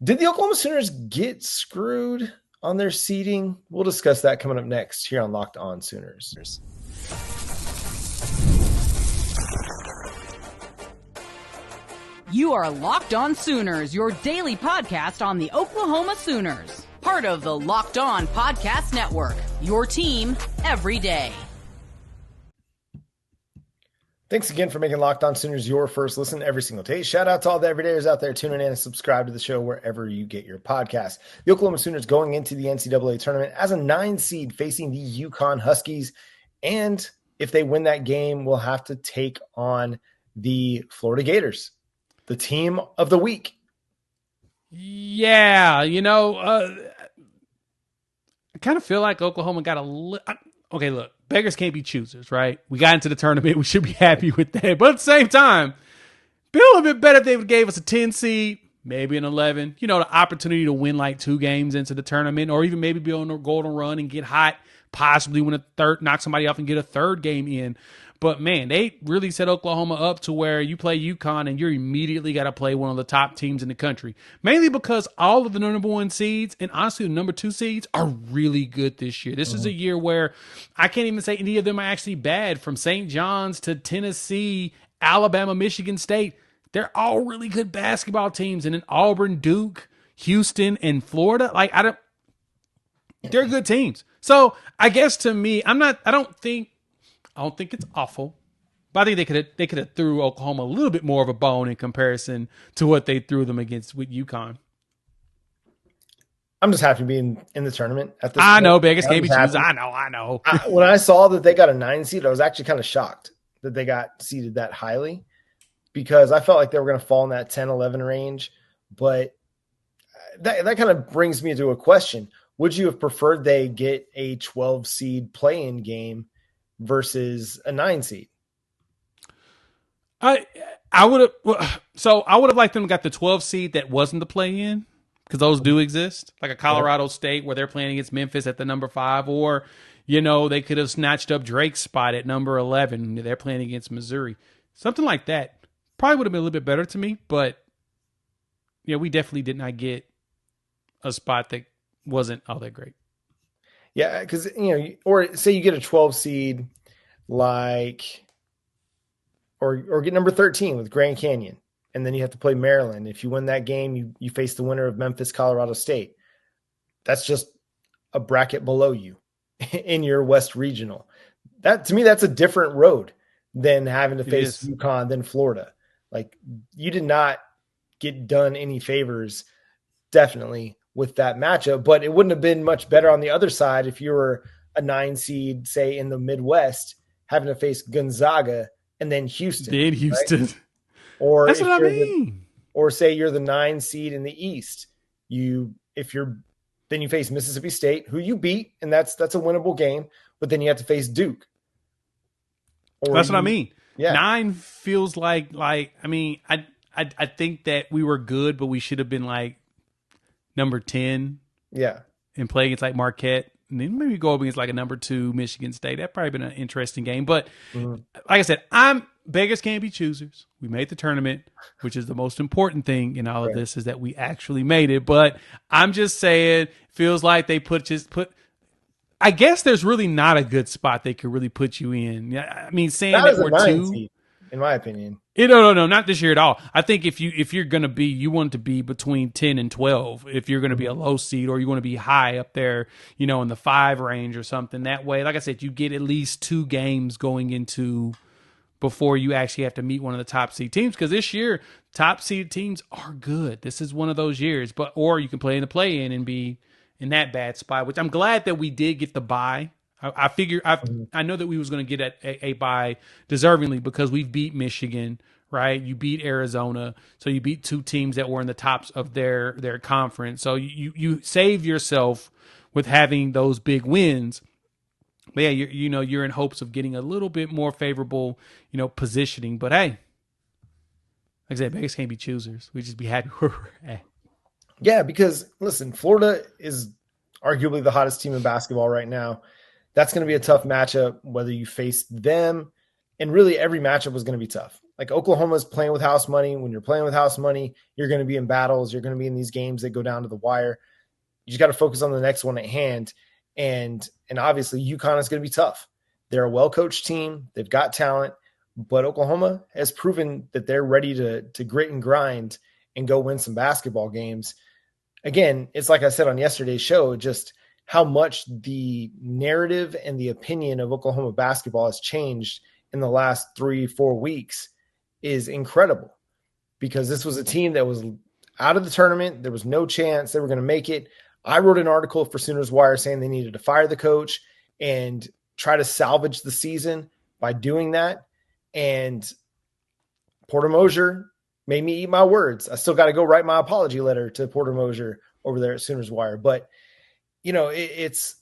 Did the Oklahoma Sooners get screwed on their seeding? We'll discuss that coming up next here on Locked On Sooners. You are Locked On Sooners, your daily podcast on the Oklahoma Sooners. Part of the Locked On Podcast Network, your team every day. Thanks again for making Locked On Sooners your first listen every single day. Shout out to all the everydayers out there tuning in and subscribe to the show wherever you get your podcast. The Oklahoma Sooners going into the NCAA tournament as a 9 seed facing the UConn Huskies. And if they win that game, we'll have to take on the Florida Gators, the team of the week. Yeah, I kind of feel like Oklahoma got okay, look, beggars can't be choosers, right? We got into the tournament. We should be happy with that. But at the same time, feel a bit better if they gave us a 10 seed, maybe an 11. The opportunity to win like 2 games into the tournament, or even maybe be on a golden run and get hot, possibly win a third, knock somebody off and get a third game in. But, man, they really set Oklahoma up to where you play UConn and you're immediately got to play one of the top teams in the country. Mainly because all of the number 1 seeds and, honestly, the number 2 seeds are really good this year. This is a year where I can't even say any of them are actually bad. From St. John's to Tennessee, Alabama, Michigan State, they're all really good basketball teams. And then Auburn, Duke, Houston, and Florida, they're good teams. So, I guess to me, I don't think it's awful, but I think they could have threw Oklahoma a little bit more of a bone in comparison to what they threw them against with UConn. I'm just happy to be in the tournament at this I point. know, Vegas can't be choosers. I know. When I saw that they got a 9 seed, I was actually kind of shocked that they got seeded that highly, because I felt like they were going to fall in that 10-11 range. But that kind of brings me to a question. Would you have preferred they get a 12 seed play-in game versus a 9 seed? I would have. So I would have liked them to got the 12 seed that wasn't the play-in, because those do exist, like a Colorado State where they're playing against Memphis at the number 5, or they could have snatched up Drake's spot at number 11. They're playing against Missouri, something like that. Probably would have been a little bit better to me, but we definitely did not get a spot that wasn't all that great. Yeah, because, or say you get a 12 seed, or get number 13 with Grand Canyon, and then you have to play Maryland. If you win that game, you face the winner of Memphis, Colorado State. That's just a bracket below you in your West Regional. That, to me, that's a different road than having to face UConn, then Florida. You did not get done any favors, definitely, with that matchup, but it wouldn't have been much better on the other side if you were a 9 seed, say in the Midwest, having to face Gonzaga and then Houston. Right? Or that's what I mean. Or say you're the 9 seed in the East. Then you face Mississippi State, who you beat, and that's a winnable game, but then you have to face Duke. That's what I mean. Yeah. 9 feels like I think that we were good, but we should have been number 10. Yeah. And play against Marquette. And then maybe go up against a number 2 Michigan State. That'd probably been an interesting game. But like I said, beggars can't be choosers. We made the tournament, which is the most important thing in all of this, is that we actually made it. But I'm just saying, feels like they I guess there's really not a good spot they could really put you in. I mean, saying that we're 2 seed, in my opinion. No, not this year at all. I think if you're going to be, you want to be between 10 and 12. If you're going to be a low seed, or you want to be high up there, in the 5 range or something. That way, like I said, you get at least 2 games going into before you actually have to meet one of the top seed teams. Because this year, top seed teams are good. This is one of those years. Or you can play in the play-in and be in that bad spot, which I'm glad that we did get the bye. I figure I know that we was going to get a bye deservingly, because we beat Michigan, right? You beat Arizona, so you beat 2 teams that were in the tops of their conference. So you save yourself with having those big wins. But yeah, you're in hopes of getting a little bit more favorable, positioning. But hey, like I said, Vegas can't be choosers. We just be happy where we're at. Yeah, because listen, Florida is arguably the hottest team in basketball right now. That's going to be a tough matchup, whether you face them. And really, every matchup was going to be tough. Like Oklahoma's playing with house money. When you're playing with house money, you're going to be in battles. You're going to be in these games that go down to the wire. You just got to focus on the next one at hand. And obviously UConn is going to be tough. They're a well-coached team. They've got talent, but Oklahoma has proven that they're ready to grit and grind and go win some basketball games. Again, it's like I said on yesterday's show, just how much the narrative and the opinion of Oklahoma basketball has changed in the last 3-4 weeks is incredible, because this was a team that was out of the tournament. There was no chance they were going to make it. I wrote an article for Sooners Wire saying they needed to fire the coach and try to salvage the season by doing that. And Porter Moser made me eat my words. I still got to go write my apology letter to Porter Moser over there at Sooners Wire. But, you know, it's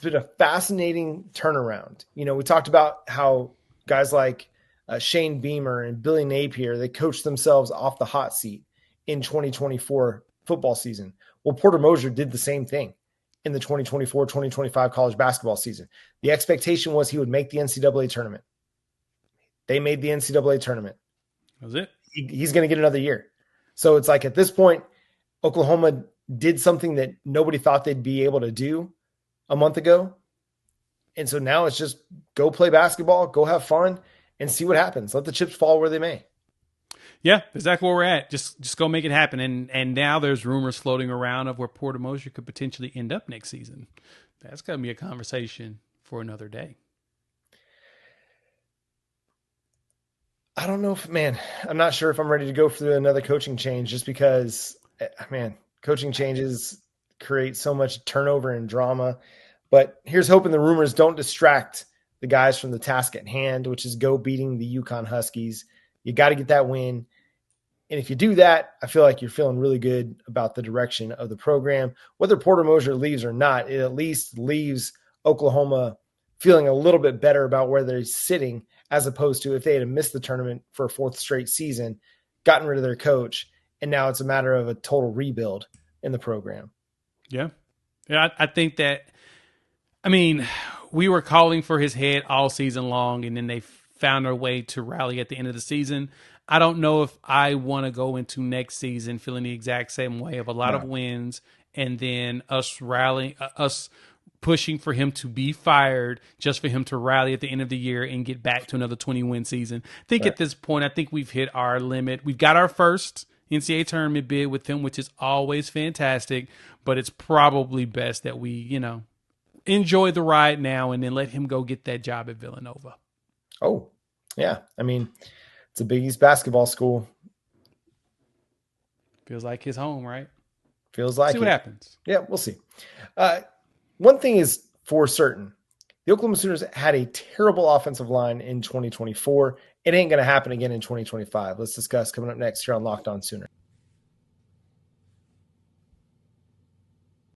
been a fascinating turnaround. You know, we talked about how guys like Shane Beamer and Billy Napier, they coached themselves off the hot seat in 2024 football season. Well, Porter Moser did the same thing in the 2024-2025 college basketball season. The expectation was he would make the NCAA tournament. They made the NCAA tournament. That was it. He's going to get another year. So it's like at this point, Oklahoma did something that nobody thought they'd be able to do a month ago. And so now it's just go play basketball, go have fun, and see what happens. Let the chips fall where they may. Yeah, exactly where we're at. Just go make it happen. And now there's rumors floating around of where Porter Moser could potentially end up next season. That's going to be a conversation for another day. I don't know if, I'm not sure if I'm ready to go through another coaching change, just because, coaching changes create so much turnover and drama. But here's hoping the rumors don't distract the guys from the task at hand, which is go beating the UConn Huskies. You got to get that win. And if you do that, I feel like you're feeling really good about the direction of the program. Whether Porter Moser leaves or not, it at least leaves Oklahoma feeling a little bit better about where they're sitting, as opposed to if they had missed the tournament for a fourth straight season, gotten rid of their coach, and now it's a matter of a total rebuild in the program. Yeah. Yeah, I think that, we were calling for his head all season long, and then they found their way to rally at the end of the season. I don't know if I want to go into next season feeling the exact same way of a lot of wins and then us pushing for him to be fired just for him to rally at the end of the year and get back to another 20-win season. I think at this point, we've hit our limit. We've got our first NCAA tournament bid with him, which is always fantastic, but it's probably best that we, enjoy the ride now and then let him go get that job at Villanova. Oh, yeah. It's a Big East basketball school. Feels like his home, right? Feels like see what happens. Yeah, we'll see. One thing is for certain. The Oklahoma Sooners had a terrible offensive line in 2024. It ain't going to happen again in 2025. Let's discuss coming up next here on Locked On Sooner.